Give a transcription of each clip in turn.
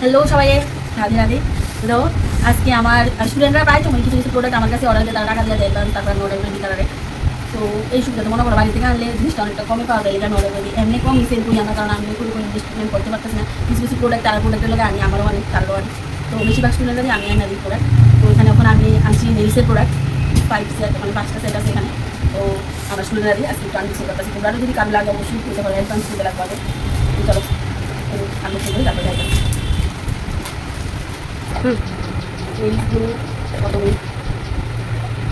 Hello সবাই, রাধে রাধে। তো আজকে আমার স্টুডেন্টরা প্রায় সময় কিছু কিছু প্রোডাক্ট আমার কাছে অর্ডার দিয়ে তারা টাকা দিয়ে দেয়, তারপর আমি অর্ডার করে দিই তারা। তো এই সুবিধা তো মনে করো বাড়ি থেকে আনলে জিনিসটা অনেকটা কমে পাওয়া যায়, আমি অর্ডার করে দিই। এমনি কম সেল করি আমরা, কারণ আমি কোনো ইনভেস্টমেন্ট করতে পারতেছি না। কিছু কিছু প্রোডাক্ট তারা প্রোডাক্টের লোক আনি, আমারও অনেক তারও আনি। তো বেশিরভাগ স্টুডেন্টরা আমি আনি প্রোডাক্ট। তো এখানে এখন আমি আনছি নেলসের প্রোডাক্ট 5 সেট, মানে 5টা সেট আছে এখানে। তো আমার স্টুডেন্টরা আজকে একটু আনছি করতেছি। তোমরা যদি কারো লাগে অবশ্যই করতে পারো, অ্যাডভান্স দিতে লাগবে আগে। চলো আনবক্সিং করি, তারপরে যাই। মিল্কগুলো কত মিল্ক,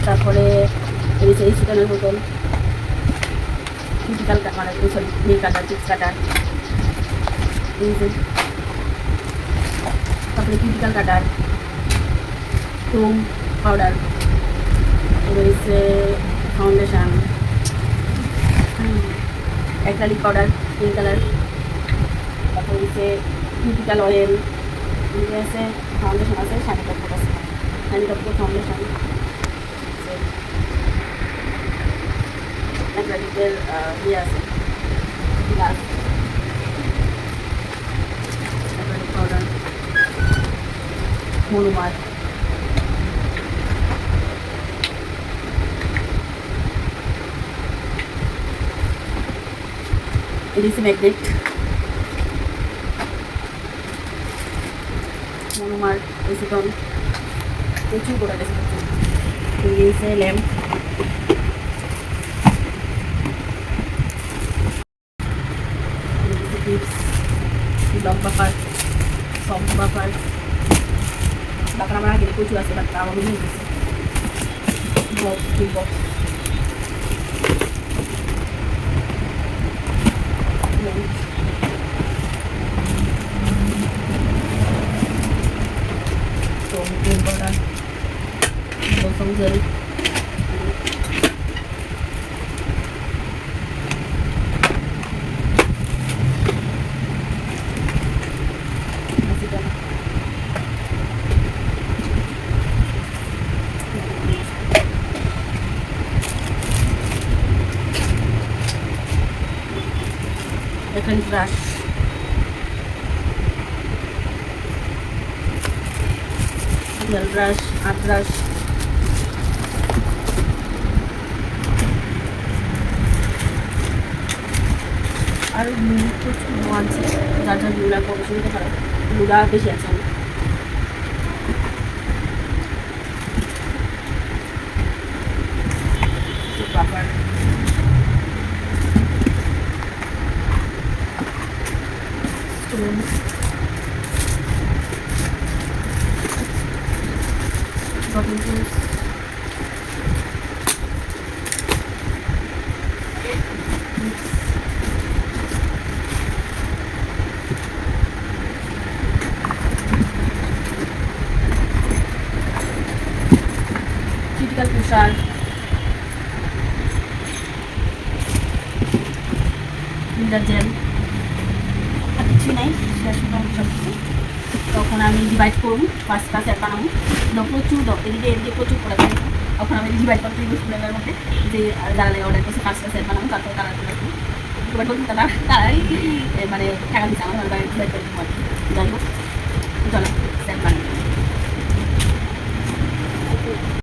তারপরে এই চিকেনের বোতল, ক্রিটিক্যাল মানে সরি মিল্ক কাটার, চিপস কাটার, এই যে তারপরে ক্রিটিক্যাল কাটার, ফোম পাউডার, এবার হচ্ছে foundation, acrylic powder pink colour, তারপরে হচ্ছে ক্রিটিক্যাল অয়েল, আছে ফাউন্ডেশন আছে, শানি কাপড় আছে, শানি কাপড় ফাউন্ডেশন, অ্যাক্রিলিকের ইয়ে আছে গ্লাস, অ্যাক্রিলিক পাউডার, মনোমার, এডিসি ম্যাগনেট, মনোমার, এসিটন, প্রচুর করে গেছে। দিয়েছে lamp, lock buffer, soft buffer, buffer আমার আগে প্রচুর আছে, বাট তাও আমি নিয়ে গেছি। Box, tool box, bosong jari, akan brush, gel brush, art brush, আর প্রচুর আছে, যার যার লুলা কম বেশি নিতে পারো, লুলা বেশি আছে। Buffer, stones, bottle juice, critical তুষার, ফিল্টার জেল, আর কিছু নেই, শেষ মোটামুটি সব কিছু। তখন আমি ডিভাইড করবো, 5টা সেট বানাবো, প্রচুর এদিকে প্রচুর করে থাকবো। তখন আমি ডিভাইড করতে দিব স্টুডেন্টের মধ্যে, যে যারা অর্ডার করছে 5টা সেট বানাবো, তারপরে তারা ডিভাইড করতে তারাই মানে টাকা দিচ্ছে আমার ডিভাইড করে দিব। যাই হোক চলো।